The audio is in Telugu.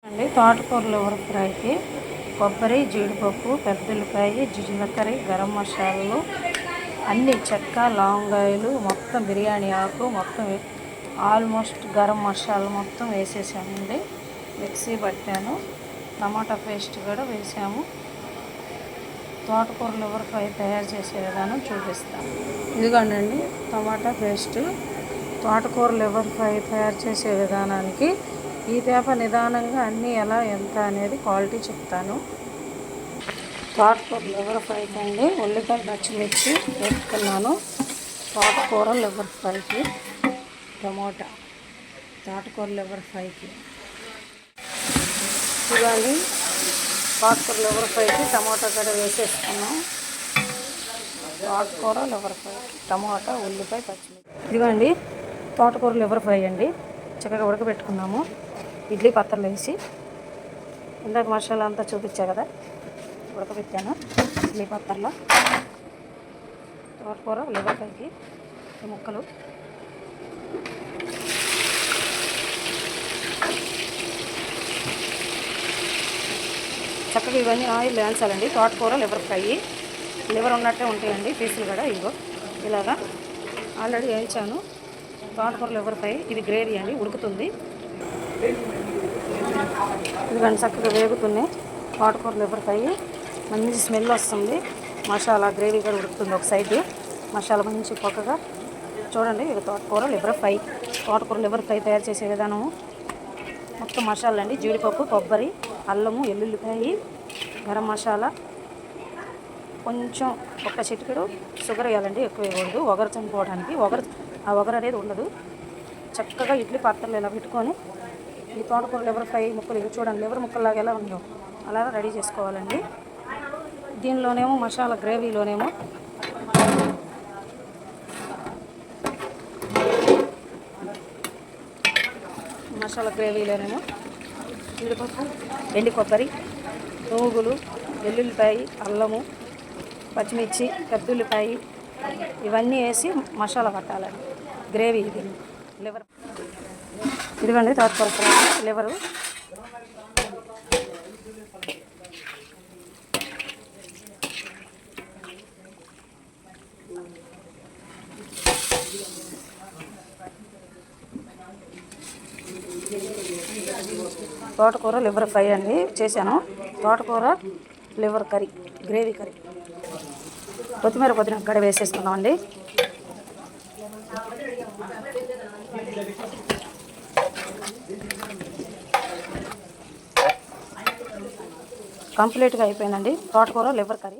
అండి తోటకూర లివర్ ఫ్రైకి కొబ్బరి, జీడిపప్పు, పెద్దల్లిపాయ, జీలకర్ర, గరం మసాలాలు అన్ని చెక్క, లవంగాయలు, మొత్తం బిర్యానీ ఆకు మొత్తం ఆల్మోస్ట్ గరం మసాలా మొత్తం వేసేసానండి. మిక్సీ పట్టాను. టమాటా పేస్ట్ కూడా వేసాము. తోటకూర లివర్ ఫ్రై తయారు చేసే విధానం చూపిస్తాను. ఇదిగోండి టమాటా పేస్ట్. తోటకూర లివర్ ఫ్రై తయారు చేసే విధానానికి ఈ పేపర్ నిదానంగా అన్నీ ఎలా ఎంత అనేది క్వాలిటీ చెప్తాను. తోటకూర లివర్ ఫ్రైకి అండి ఉల్లిపాయ, పచ్చిమిర్చి వేసుకున్నాను. తోటకూర లివర్ ఫ్రైకి టమోటా, తోటకూర లివర్ ఫ్రైకి ఇవ్వాలి. తోటకూర లివర్ ఫ్రైకి టమోటా కూడా వేసేసుకున్నాం. తోటకూర లివర్ ఫ్రైకి టమోటా, ఉల్లిపాయ, పచ్చిమిర్చి. ఇదిగోండి తోటకూర లివర్ ఫ్రై అండి. చక్కగా ఉడకబెట్టుకున్నాము. ఇడ్లీ పాత్రలో వేసి ఇందాక మసాలా అంతా చూపించా కదా, ఉడకబెట్టాను ఇడ్లీ పాత్రలో. తోటకూర లివర్ ఫ్రైకి ముక్కలు చక్కగా ఇవన్నీ ఆయిల్ వేయించాలండి. తోటకూర లివర్ ఫ్రై లివర్ ఉన్నట్టే ఉంటాయండి పీసులు కూడా. ఇదిగో ఇలాగా ఆల్రెడీ వేయించాను. తోటకూర లివర్ ఫ్రై ఇది గ్రేవీ అండి, ఉడుకుతుంది. ఇదిగోండి చక్కగా వేగుతున్నాయి. తోటకూర లివర్ ఫ్రై మంచి స్మెల్ వస్తుంది. మసాలా గ్రేవీ కూడా ఉడుకుతుంది. ఒక సైడ్ మసాలా మంచి పొక్కగా చూడండి. ఇది తోటకూర లివర్ ఫ్రై. తోటకూర లివర్ ఫ్రై తయారు చేసే విధానము మొత్తం మసాలా అండి. జీడిపప్పు, కొబ్బరి, అల్లము, ఎల్లుల్లిపాయ, గరం మసాలా, కొంచెం ఒక్క చిటికెడు షుగర్ వేయాలండి, ఎక్కువ వేయకూడదు. ఒగరు చనిపోవడానికి. ఆ ఒగరు అనేది ఉండదు. చక్కగా ఇడ్లీ పాత్రలు ఇలా పెట్టుకొని ఈ తోటకూర లివర్ ఫ్రై ముక్కలు ఇవి చూడండి, లివర్ ముక్కల్లాగా ఎలా ఉందో అలా రెడీ చేసుకోవాలండి. దీనిలోనేమో మసాలా గ్రేవీలోనేమో జీడిపప్పు, ఎండి కొబ్బరి, నూగులు, వెల్లుల్లిపాయ, అల్లము, పచ్చిమిర్చి, పెద్దల్లిపాయ ఇవన్నీ వేసి మసాలా పట్టాలండి. గ్రేవీ ఇది లివర్. ఇదిగోండి తోటకూర ఫ్రై లివరు. తోటకూర లివర్ ఫ్రై అండి చేశాను. తోటకూర లివర్ కర్రీ, గ్రేవీ కర్రీ. కొత్తిమీర పుదీనా గడ వేసేసుకున్నామండి. కంప్లీట్గా అయిపోయిందండి తోటకూర లివర్ కర్రీ.